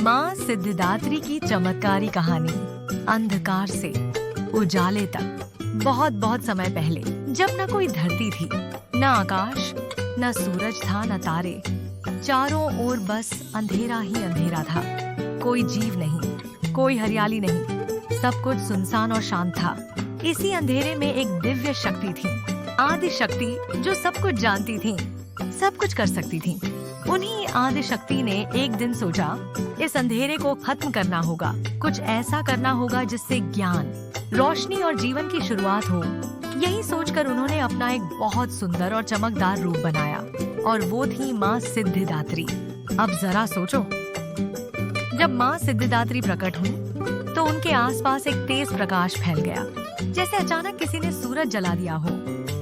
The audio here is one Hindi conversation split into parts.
माँ सिद्धिदात्री की चमत्कारी कहानी। अंधकार से उजाले तक। बहुत बहुत समय पहले, जब न कोई धरती थी, न आकाश, न सूरज था, न तारे, चारों ओर बस अंधेरा ही अंधेरा था। कोई जीव नहीं, कोई हरियाली नहीं, सब कुछ सुनसान और शांत था। इसी अंधेरे में एक दिव्य शक्ति थी, आदि शक्ति, जो सब कुछ जानती थी, सब कुछ कर सकती थी। उन्हीं आदि शक्ति ने एक दिन सोचा, इस अंधेरे को खत्म करना होगा, कुछ ऐसा करना होगा जिससे ज्ञान, रोशनी और जीवन की शुरुआत हो। यही सोचकर उन्होंने अपना एक बहुत सुंदर और चमकदार रूप बनाया, और वो थी माँ सिद्धिदात्री। अब जरा सोचो, जब माँ सिद्धिदात्री प्रकट हुई, तो उनके आसपास एक तेज प्रकाश फैल गया, जैसे अचानक किसी ने सूरज जला दिया हो।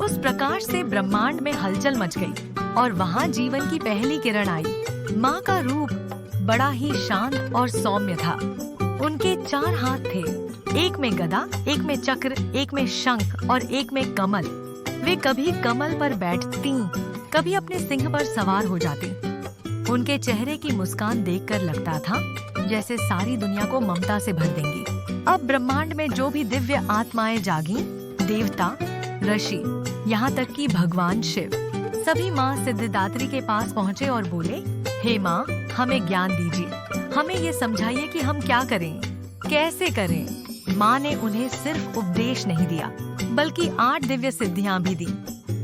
उस प्रकाश से ब्रह्मांड में हलचल मच गई, और वहाँ जीवन की पहली किरण आई। माँ का रूप बड़ा ही शांत और सौम्य था। उनके 4 हाथ थे, एक में गदा, एक में चक्र, एक में शंख और एक में कमल। वे कभी कमल पर बैठती, कभी अपने सिंह पर सवार हो जाती। उनके चेहरे की मुस्कान देखकर लगता था जैसे सारी दुनिया को ममता से भर देंगी। अब ब्रह्मांड में जो भी दिव्य आत्माएं जागी, देवता, ऋषि, यहाँ तक कि भगवान शिव, सभी माँ सिद्धिदात्री के पास पहुँचे और बोले, हे माँ, हमें ज्ञान दीजिए, हमें ये समझाइए कि हम क्या करें, कैसे करें। माँ ने उन्हें सिर्फ उपदेश नहीं दिया, बल्कि 8 दिव्य सिद्धियाँ भी दी।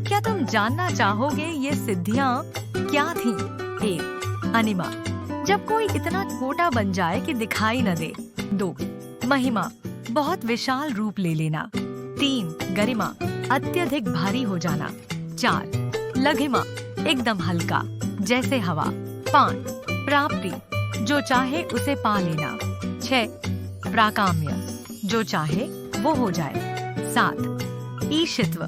क्या तुम जानना चाहोगे ये सिद्धियाँ क्या थीं? 1. अनिमा, जब कोई इतना छोटा बन जाए कि दिखाई न दे। 2. महिमा, बहुत विशाल रूप ले लेना। 3. गरिमा, अत्यधिक भारी हो जाना। 4. लघिमा, एकदम हल्का, जैसे हवा। 5. प्राप्ति, जो चाहे उसे पा लेना। 6. प्राकाम्य, जो चाहे वो हो जाए। 7. ईशित्व,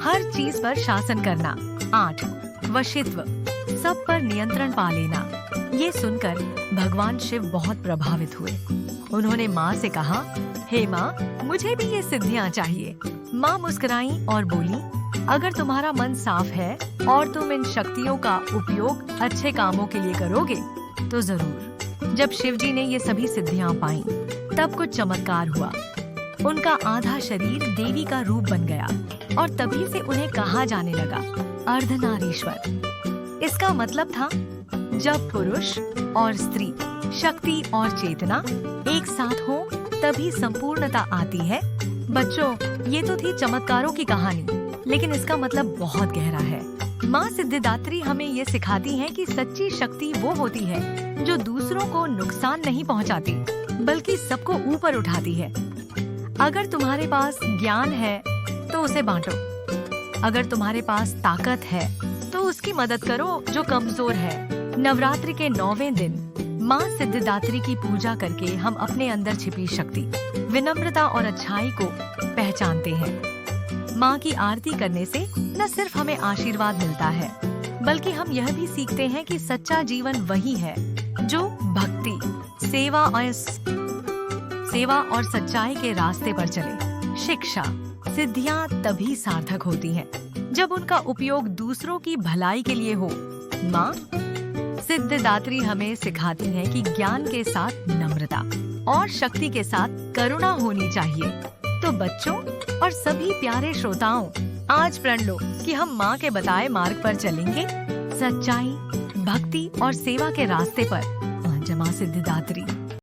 हर चीज पर शासन करना। 8. वशित्व, सब पर नियंत्रण पा लेना। ये सुनकर भगवान शिव बहुत प्रभावित हुए। उन्होंने माँ से कहा, हे माँ, मुझे भी ये सिद्धियाँ चाहिए। माँ मुस्कुराई और बोली, अगर तुम्हारा मन साफ है और तुम इन शक्तियों का उपयोग अच्छे कामों के लिए करोगे तो जरूर। जब शिवजी ने ये सभी सिद्धियां पाईं, तब कुछ चमत्कार हुआ। उनका आधा शरीर देवी का रूप बन गया, और तभी से उन्हें कहा जाने लगा अर्धनारीश्वर। इसका मतलब था, जब पुरुष और स्त्री, शक्ति और चेतना एक साथ हो, तभी संपूर्णता आती है। बच्चों, ये तो थी चमत्कारों की कहानी, लेकिन इसका मतलब बहुत गहरा है। माँ सिद्धिदात्री हमें ये सिखाती हैं कि सच्ची शक्ति वो होती है जो दूसरों को नुकसान नहीं पहुँचाती, बल्कि सबको ऊपर उठाती है। अगर तुम्हारे पास ज्ञान है तो उसे बांटो। अगर तुम्हारे पास ताकत है तो उसकी मदद करो जो कमजोर है। नवरात्रि के 9वें दिन माँ सिद्धिदात्री की पूजा करके हम अपने अंदर छिपी शक्ति, विनम्रता और अच्छाई को पहचानते हैं। माँ की आरती करने से न सिर्फ हमें आशीर्वाद मिलता है, बल्कि हम यह भी सीखते हैं कि सच्चा जीवन वही है जो भक्ति, सेवा और सच्चाई के रास्ते पर चले। शिक्षा, सिद्धियाँ तभी सार्थक होती हैं जब उनका उपयोग दूसरों की भलाई के लिए हो। माँ सिद्धिदात्री हमें सिखाती है कि ज्ञान के साथ नम्रता और शक्ति के साथ करुणा होनी चाहिए। तो बच्चों और सभी प्यारे श्रोताओं, आज प्रण लो कि हम माँ के बताए मार्ग पर चलेंगे, सच्चाई, भक्ति और सेवा के रास्ते पर। जय माँ सिद्धिदात्री।